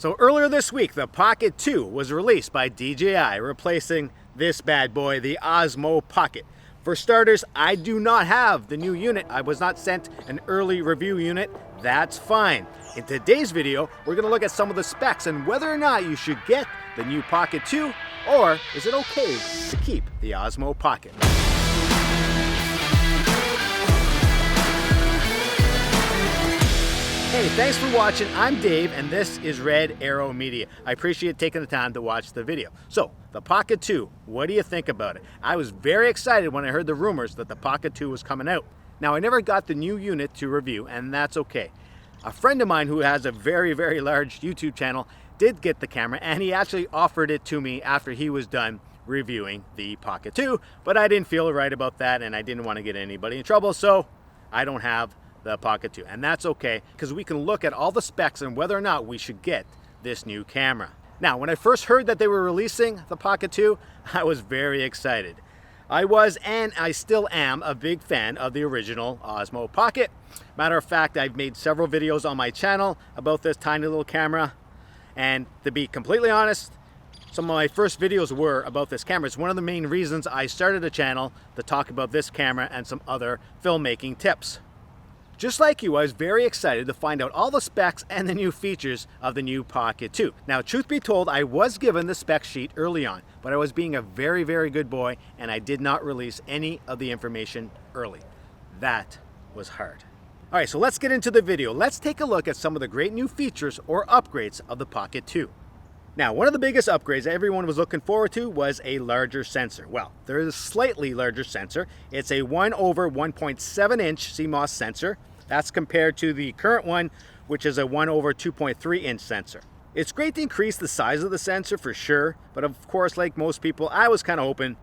So earlier this week, the Pocket 2 was released by DJI, replacing this bad boy, the Osmo Pocket. For starters, I do not have the new unit. I was not sent an early review unit. That's fine. In today's video, we're going to look at some of the specs and whether or not you should get the new Pocket 2, or is it okay to keep the Osmo Pocket? Hey, thanks for watching. I'm Dave, and this is Red Arrow Media. I appreciate taking the time to watch the video. So, the Pocket 2, what do you think about it? I was very excited when I heard the rumors that the Pocket 2 was coming out. Now, I never got the new unit to review, and that's okay. A friend of mine who has a very, very large YouTube channel did get the camera, and he actually offered it to me after he was done reviewing the Pocket 2, but I didn't feel right about that, and I didn't want to get anybody in trouble, so I don't have the Pocket 2, and that's okay because we can look at all the specs and whether or not we should get this new camera. Now, when I first heard that they were releasing the Pocket 2, I was very excited. I was, and I still am, a big fan of the original Osmo Pocket. Matter of fact, I've made several videos on my channel about this tiny little camera, and to be completely honest, some of my first videos were about this camera. It's one of the main reasons I started a channel to talk about this camera and some other filmmaking tips. Just like you, I was very excited to find out all the specs and the new features of the new Pocket 2. Now, truth be told, I was given the spec sheet early on, but I was being a very, very good boy, and I did not release any of the information early. That was hard. All right, so let's get into the video. Let's take a look at some of the great new features or upgrades of the Pocket 2. Now, one of the biggest upgrades everyone was looking forward to was a larger sensor. Well, there is a slightly larger sensor. It's a 1/1.7 inch CMOS sensor. That's compared to the current one, which is a 1/2.3 inch sensor. It's great to increase the size of the sensor for sure, but of course, like most people, I was kind of hoping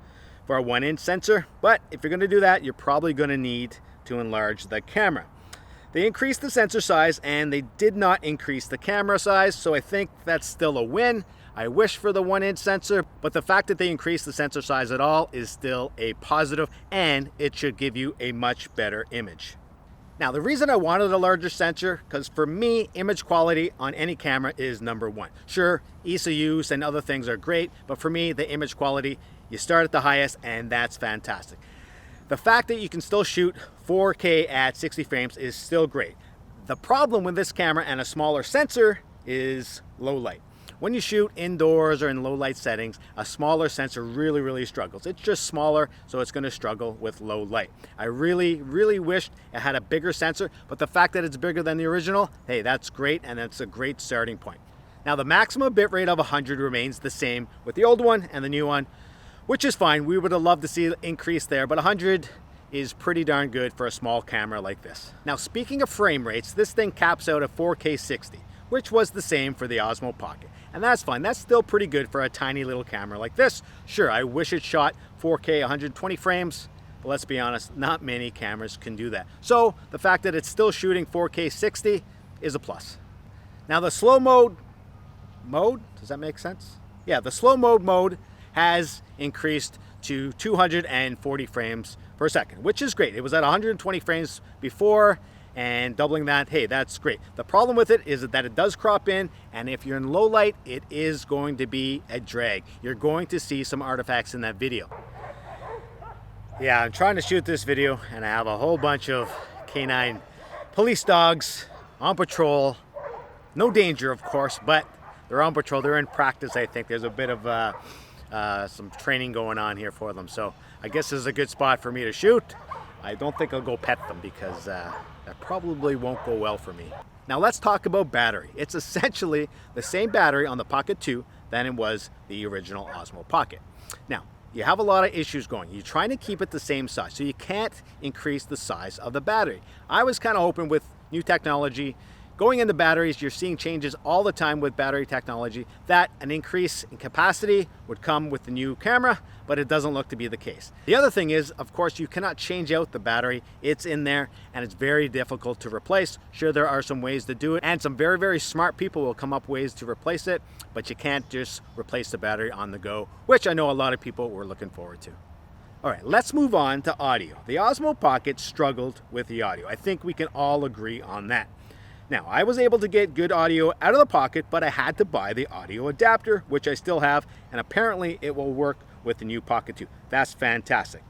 for a 1-inch sensor. But if you're going to do that, you're probably going to need to enlarge the camera. They increased the sensor size and they did not increase the camera size, so I think that's still a win. I wish for the 1-inch sensor, but the fact that they increased the sensor size at all is still a positive, and it should give you a much better image. Now, the reason I wanted a larger sensor, because for me, image quality on any camera is number one. Sure, ease of use and other things are great, but for me, the image quality, you start at the highest, and that's fantastic. The fact that you can still shoot 4K at 60 frames is still great. The problem with this camera and a smaller sensor is low light. When you shoot indoors or in low light settings, a smaller sensor really struggles. It's just smaller, so it's going to struggle with low light. I really wished it had a bigger sensor, but the fact that it's bigger than the original, hey, that's great, and that's a great starting point. Now, the maximum bitrate of 100 remains the same with the old one and the new one, which is fine. We would have loved to see an increase there, but 100 is pretty darn good for a small camera like this. Now, speaking of frame rates, this thing caps out at 4K 60, which was the same for the Osmo Pocket. And that's fine. That's still pretty good for a tiny little camera like this. Sure, I wish it shot 4K 120 frames, but let's be honest, not many cameras can do that. So the fact that it's still shooting 4K 60 is a plus. Now, the slow mode, does that make sense? Yeah, the slow mode has increased to 240 frames per second, which is great. It was at 120 frames before, and doubling that, hey, that's great. The problem with it is that it does crop in, and if you're in low light, it is going to be a drag. You're going to see some artifacts in that video. Yeah, I'm trying to shoot this video, and I have a whole bunch of canine police dogs on patrol. No danger, of course, but they're on patrol. They're in practice, I think. There's a bit of some training going on here for them. So I guess this is a good spot for me to shoot. I don't think I'll go pet them because that probably won't go well for me. Now, let's talk about battery. It's essentially the same battery on the Pocket 2 than it was the original Osmo Pocket. Now, you have a lot of issues going. You're trying to keep it the same size, so you can't increase the size of the battery. I was kind of hoping with new technology, going into batteries, you're seeing changes all the time with battery technology, that an increase in capacity would come with the new camera, but it doesn't look to be the case. The other thing is, of course, you cannot change out the battery. It's in there, and it's very difficult to replace. Sure, there are some ways to do it, and some very smart people will come up with ways to replace it, but you can't just replace the battery on the go, which I know a lot of people were looking forward to. All right, let's move on to audio. The Osmo Pocket struggled with the audio. I think we can all agree on that. Now, I was able to get good audio out of the Pocket, but I had to buy the audio adapter, which I still have, and apparently it will work with the new Pocket 2. That's fantastic.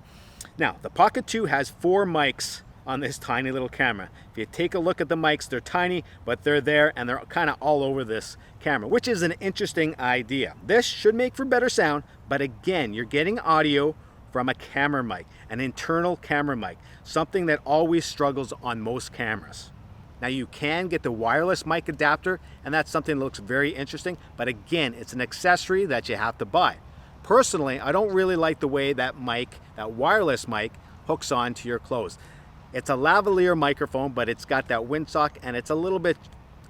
Now, the Pocket 2 has 4 mics on this tiny little camera. If you take a look at the mics, they're tiny, but they're there and they're kind of all over this camera, which is an interesting idea. This should make for better sound, but again, you're getting audio from a camera mic, an internal camera mic, something that always struggles on most cameras. Now, you can get the wireless mic adapter, and that's something that looks very interesting, but again, it's an accessory that you have to buy. Personally, I don't really like the way that mic, that wireless mic, hooks onto your clothes. It's a lavalier microphone, but it's got that windsock, and it's a little bit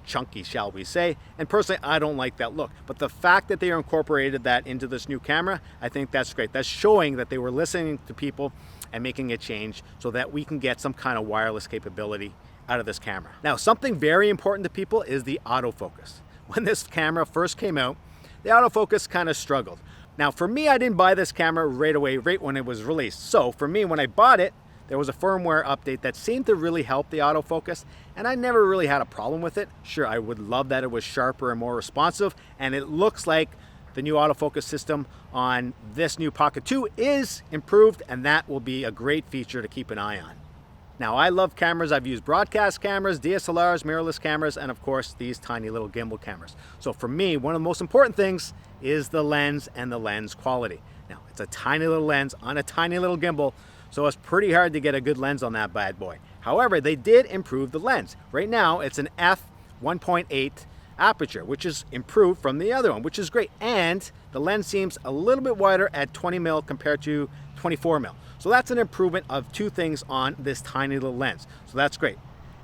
chunky, shall we say, and personally, I don't like that look. But the fact that they incorporated that into this new camera, I think that's great. That's showing that they were listening to people and making a change so that we can get some kind of wireless capability out of this camera. Now, something very important to people is the autofocus. When this camera first came out, the autofocus kind of struggled. Now, for me, I didn't buy this camera right away, right when it was released. So for me, when I bought it, there was a firmware update that seemed to really help the autofocus, and I never really had a problem with it. Sure, I would love that it was sharper and more responsive, and it looks like the new autofocus system on this new Pocket 2 is improved, and that will be a great feature to keep an eye on. Now, I love cameras. I've used broadcast cameras, DSLRs, mirrorless cameras, and of course, these tiny little gimbal cameras. So for me, one of the most important things is the lens and the lens quality. Now, it's a tiny little lens on a tiny little gimbal, so it's pretty hard to get a good lens on that bad boy. However, they did improve the lens. Right now, it's an f1.8 aperture, which is improved from the other one, which is great. And the lens seems a little bit wider at 20 mil compared to 24 mil. So that's an improvement of 2 things on this tiny little lens. So that's great.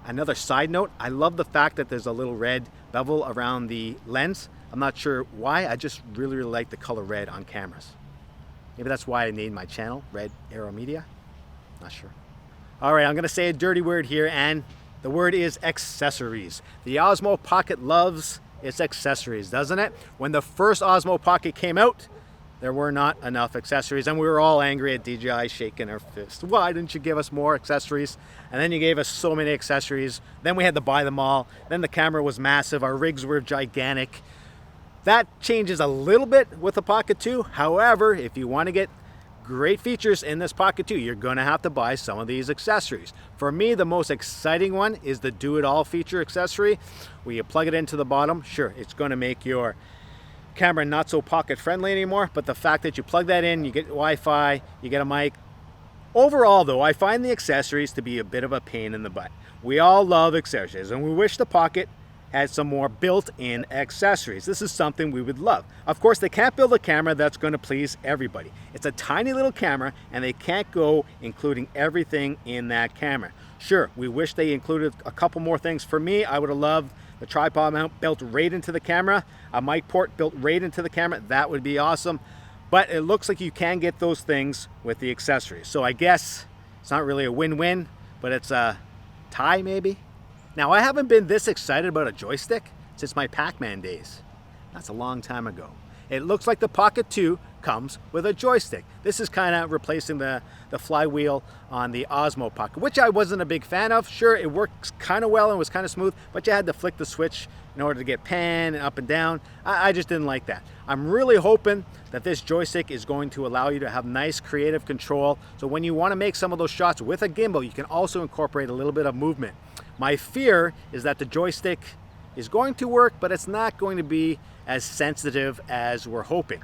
Another side note, I love the fact that there's a little red bevel around the lens. I'm not sure why, I just really like the color red on cameras. Maybe that's why I named my channel Red Arrow Media. Not sure. All right, I'm gonna say a dirty word here, and the word is accessories. The Osmo Pocket loves its accessories, doesn't it? When the first Osmo Pocket came out, there were not enough accessories, and we were all angry at DJI, shaking our fist. Why didn't you give us more accessories? And then you gave us so many accessories. Then we had to buy them all. Then the camera was massive. Our rigs were gigantic. That changes a little bit with the Pocket 2. However, if you want to get great features in this Pocket 2, you're going to have to buy some of these accessories. For me, the most exciting one is the do-it-all feature accessory, where you plug it into the bottom. Sure, it's going to make your camera not so pocket friendly anymore, but the fact that you plug that in, you get Wi-Fi, you get a mic. Overall though, I find the accessories to be a bit of a pain in the butt. We all love accessories, and we wish the Pocket had some more built-in accessories. This is something we would love. Of course, they can't build a camera that's going to please everybody. It's a tiny little camera, and they can't go including everything in that camera. Sure, we wish they included a couple more things. For me, I would have loved the tripod mount built right into the camera, a mic port built right into the camera. That would be awesome. But it looks like you can get those things with the accessories. So I guess it's not really a win-win, but it's a tie maybe. Now, I haven't been this excited about a joystick since my Pac-Man days. That's a long time ago. It looks like the Pocket 2 comes with a joystick. This is kind of replacing the flywheel on the Osmo Pocket, which I wasn't a big fan of. Sure, it works kind of well and was kind of smooth, but you had to flick the switch in order to get pan and up and down. I just didn't like that. I'm really hoping that this joystick is going to allow you to have nice creative control, so when you want to make some of those shots with a gimbal, you can also incorporate a little bit of movement. My fear is that the joystick is going to work, but it's not going to be as sensitive as we're hoping.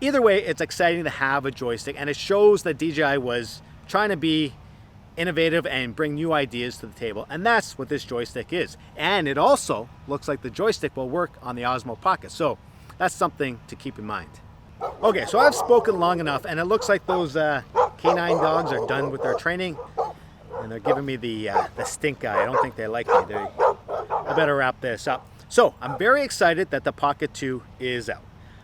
Either way, it's exciting to have a joystick, and it shows that DJI was trying to be innovative and bring new ideas to the table, and that's what this joystick is. And it also looks like the joystick will work on the Osmo Pocket, so that's something to keep in mind. Okay, so I've spoken long enough, and it looks like those canine dogs are done with their training, and they're giving me the stink eye. I don't think they like me. I better wrap this up. So I'm very excited that the Pocket 2 is out.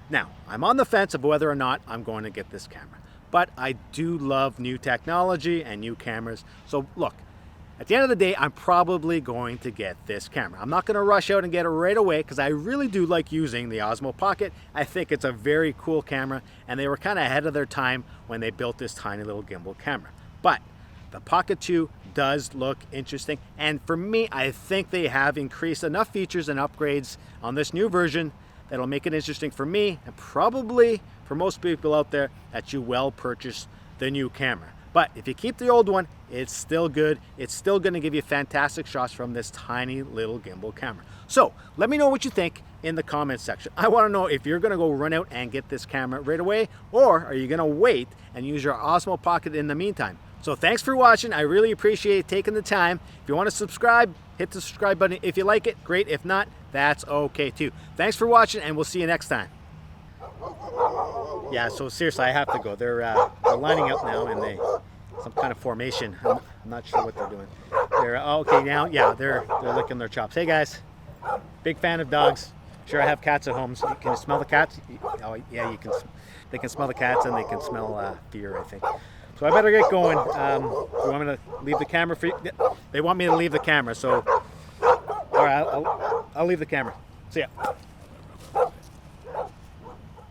Now, I'm on the fence of whether or not I'm going to get this camera, but I do love new technology and new cameras. So look, at the end of the day, I'm probably going to get this camera. I'm not going to rush out and get it right away because I really do like using the Osmo Pocket. I think it's a very cool camera, and they were kind of ahead of their time when they built this tiny little gimbal camera. But the Pocket 2 does look interesting. And for me, I think they have increased enough features and upgrades on this new version that'll make it interesting for me and probably for most people out there that you will purchase the new camera. But if you keep the old one, it's still good. It's still going to give you fantastic shots from this tiny little gimbal camera. So let me know what you think in the comments section. I want to know if you're going to go run out and get this camera right away, or are you going to wait and use your Osmo Pocket in the meantime? So thanks for watching. I really appreciate taking the time. If you want to subscribe, hit the subscribe button. If you like it, great. If not, that's okay too. Thanks for watching, and we'll see you next time. Yeah, so seriously, I have to go. They're lining up now in some kind of formation. I'm not sure what they're doing. They're okay now. Yeah, they're licking their chops. Hey guys, big fan of dogs. Sure, I have cats at home. So can you smell the cats? Oh yeah, you can. They can smell the cats and they can smell fear, I think. So I better get going. You want me to leave the camera for you? They want me to leave the camera, so all right, I'll leave the camera. See ya.